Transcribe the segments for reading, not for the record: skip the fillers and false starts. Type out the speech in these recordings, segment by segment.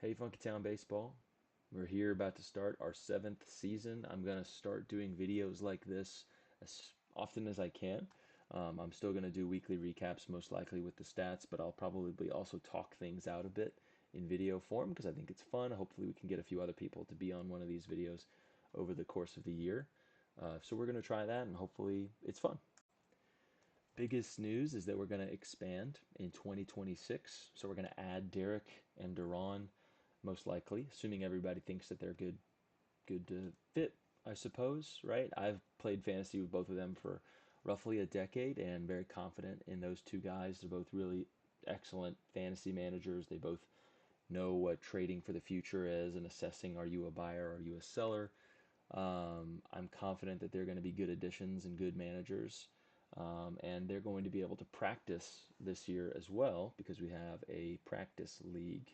Hey, Funky Town Baseball. We're here about to start our seventh season. I'm going to start doing videos like this as often as I can. I'm still going to do weekly recaps, most likely with the stats, but I'll probably also talk things out a bit in video form because I think it's fun. Hopefully, we can get a few other people to be on one of these videos over the course of the year. So, we're going to try that and hopefully it's fun. Biggest news is that we're going to expand in 2026. So we're going to add Derek and Duran, most likely, assuming everybody thinks that they're good to fit, I suppose, right? I've played fantasy with both of them for roughly a decade and very confident in those two guys. They're both really excellent fantasy managers. They both know what trading for the future is and assessing, are you a buyer, are you a seller? I'm confident that they're going to be good additions and good managers. And they're going to be able to practice this year as well because we have a practice league.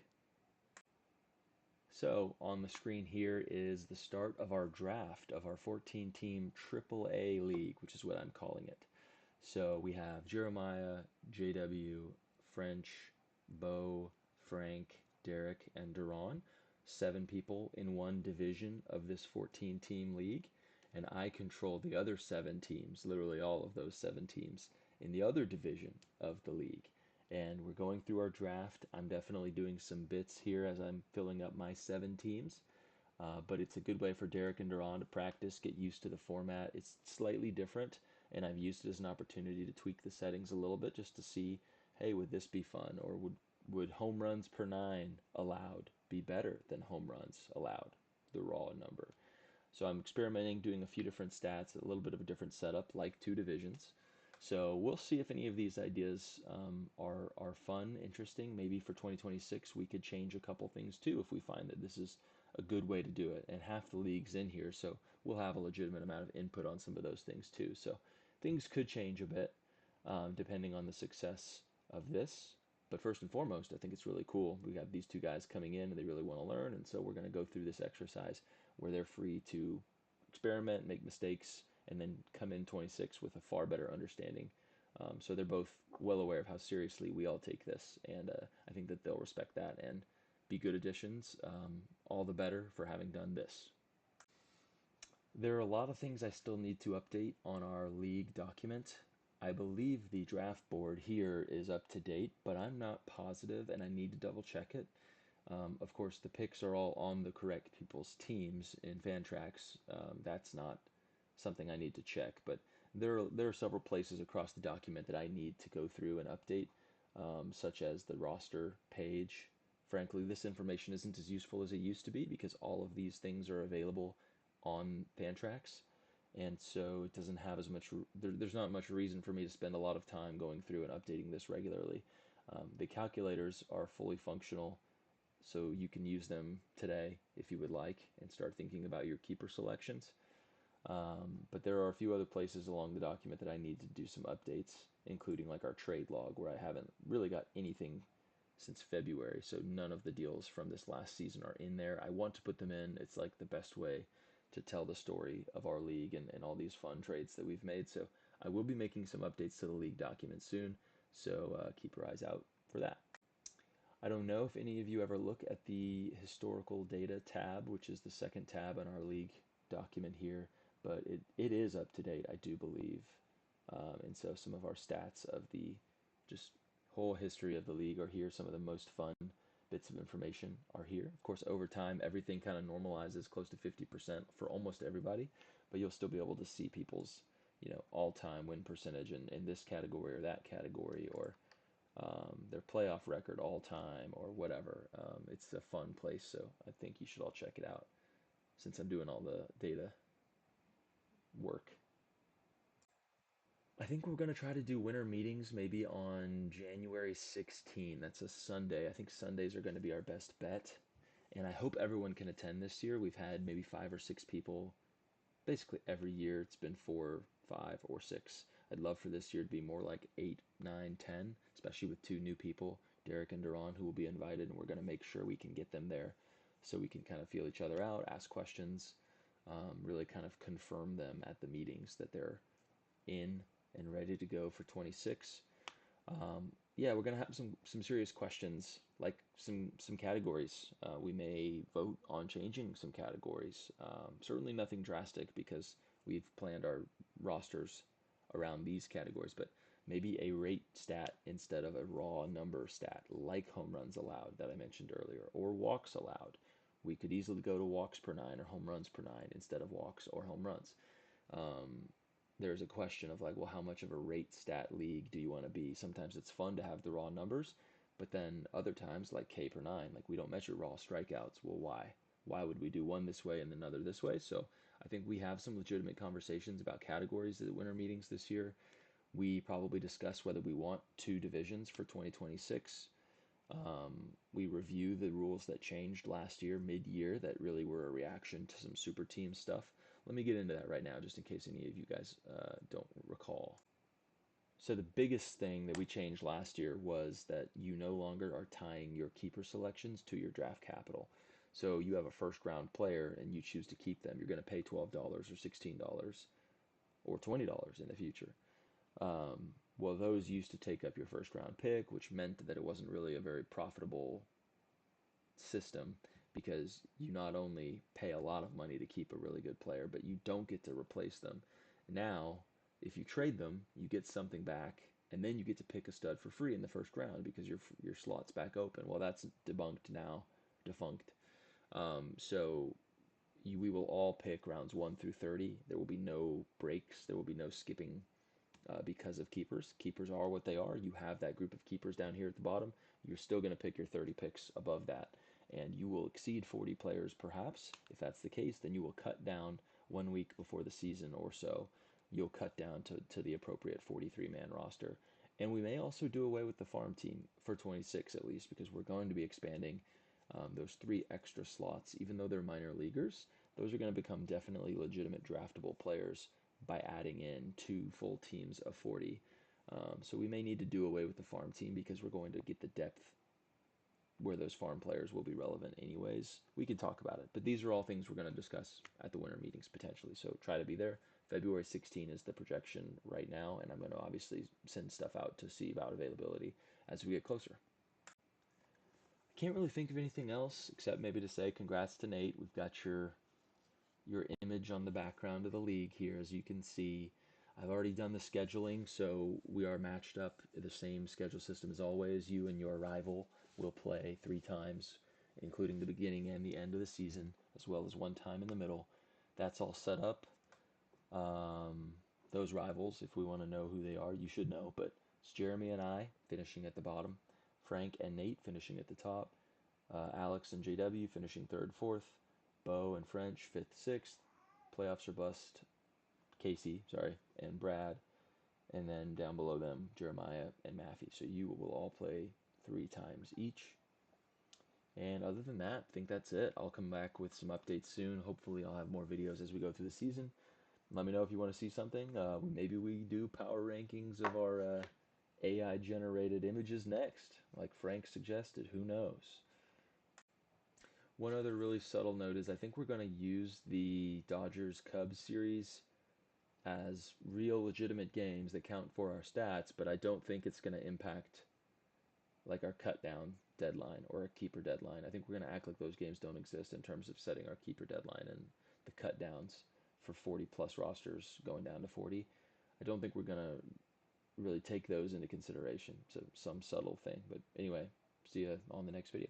So on the screen here is the start of our draft of our 14-team AAA league, which is what I'm calling it. So we have Jeremiah, JW, French, Bo, Frank, Derek, and Duran. 7 people in one division of this 14-team league. And I control the other 7 teams, literally all of those 7 teams, in the other division of the league. And we're going through our draft. I'm definitely doing some bits here as I'm filling up my 7 teams. But it's a good way for Derek and Duran to practice, get used to the format. It's slightly different, and I've used it as an opportunity to tweak the settings a little bit just to see, hey, would this be fun? Or would home runs per 9 allowed be better than home runs allowed, the raw number? So I'm experimenting, doing a few different stats, a little bit of a different setup, like 2 divisions. So we'll see if any of these ideas are fun, interesting. Maybe for 2026 we could change a couple things too if we find that this is a good way to do it. And half the league's in here, so we'll have a legitimate amount of input on some of those things too. So things could change a bit depending on the success of this. But first and foremost, I think it's really cool. We have these 2 guys coming in and they really want to learn, and so we're going to go through this exercise where they're free to experiment, make mistakes, and then come in 26 with a far better understanding. So they're both well aware of how seriously we all take this, and I think that they'll respect that and be good additions. All the better for having done this. There are a lot of things I still need to update on our league document. I believe the draft board here is up to date, but I'm not positive and I need to double check it. Of course, the picks are all on the correct people's teams in Fantrax. That's not something I need to check, but there are several places across the document that I need to go through and update, such as the roster page. Frankly, this information isn't as useful as it used to be because all of these things are available on Fantrax, and so it doesn't have as much. There's not much reason for me to spend a lot of time going through and updating this regularly. The calculators are fully functional, so you can use them today if you would like and start thinking about your keeper selections. But there are a few other places along the document that I need to do some updates, including like our trade log, where I haven't really got anything since February, so none of the deals from this last season are in there. I want to put them in. It's like the best way to tell the story of our league and all these fun trades that we've made. So I will be making some updates to the league document soon, so keep your eyes out for that. I don't know if any of you ever look at the historical data tab, which is the second tab on our league document here, but it is up to date, I do believe. And so some of our stats of the just whole history of the league are here. Some of the most fun bits of information are here. Of course, over time, everything kind of normalizes close to 50% for almost everybody, but you'll still be able to see people's, all-time win percentage in this category or that category, or their playoff record all time or whatever. It's a fun place, so I think you should all check it out since I'm doing all the data work. I think we're going to try to do winter meetings maybe on January 16. That's a Sunday. I think Sundays are going to be our best bet. And I hope everyone can attend this year. We've had maybe 5 or 6 people basically every year. It's been 4, 5, or 6. I'd love for this year to be more like 8, 9, 10, especially with 2 new people, Derek and Duran, who will be invited. And we're going to make sure we can get them there so we can kind of feel each other out, ask questions, really kind of confirm them at the meetings that they're in and ready to go for 26. yeah, we're gonna have some serious questions, like some categories. We may vote on changing some categories. Certainly nothing drastic because we've planned our rosters around these categories, but maybe a rate stat instead of a raw number stat, like home runs allowed that I mentioned earlier, or walks allowed. We could easily go to walks per nine or home runs per nine instead of walks or home runs. Um, there's a question of like, well, how much of a rate stat league do you want to be? Sometimes it's fun to have the raw numbers, but then other times, like K per nine, like we don't measure raw strikeouts. Well, why? Why would we do one this way and another this way? So I think we have some legitimate conversations about categories at the winter meetings this year. We probably discuss whether we want two divisions for 2026. We review the rules that changed last year, mid-year, that really were a reaction to some super team stuff. Let me get into that right now, just in case any of you guys don't recall. So the biggest thing that we changed last year was that you no longer are tying your keeper selections to your draft capital. So you have a first round player and you choose to keep them. You're going to pay $12 or $16 or $20 in the future. Well, those used to take up your first round pick, which meant that it wasn't really a very profitable system because you not only pay a lot of money to keep a really good player, but you don't get to replace them. Now, if you trade them, you get something back, and then you get to pick a stud for free in the first round because your slot's back open. Well, that's debunked now, defunct. So we will all pick rounds 1 through 30. There will be no breaks. There will be no skipping because of keepers. Keepers are what they are. You have that group of keepers down here at the bottom. You're still going to pick your 30 picks above that. And you will exceed 40 players perhaps. If that's the case, then you will cut down 1 week before the season or so. You'll cut down to the appropriate 43-man roster. And we may also do away with the farm team for 26 at least because we're going to be expanding those 3 extra slots. Even though they're minor leaguers, those are going to become definitely legitimate draftable players by adding in 2 full teams of 40. So we may need to do away with the farm team because we're going to get the depth where those farm players will be relevant anyways. We can talk about it, but these are all things we're going to discuss at the winter meetings potentially. So try to be there. February 16 is the projection right now, and I'm going to obviously send stuff out to see about availability as we get closer. I can't really think of anything else except maybe to say congrats to Nate. We've got your image on the background of the league here, as you can see. I've already done the scheduling, so we are matched up the same schedule system as always. You and your rival will play 3 times, including the beginning and the end of the season, as well as 1 time in the middle. That's all set up. Um, those rivals, if we want to know who they are, you should know, but it's Jeremy and I finishing at the bottom, Frank and Nate finishing at the top, Alex and JW finishing third, fourth, Bo and French fifth, sixth, playoffs or bust, Casey, sorry, and Brad, and then down below them, Jeremiah and Maffey. So you will all play 3 times each. And other than that, I think that's it. I'll come back with some updates soon. Hopefully, I'll have more videos as we go through the season. Let me know if you want to see something. Maybe we do power rankings of our AI generated images next, like Frank suggested. Who knows? One other really subtle note is I think we're going to use the Dodgers Cubs series as real legitimate games that count for our stats, but I don't think it's going to impact like our cut down deadline or a keeper deadline. I think we're going to act like those games don't exist in terms of setting our keeper deadline and the cut downs for 40 plus rosters going down to 40. I don't think we're going to really take those into consideration. So some subtle thing. But anyway, see you on the next video.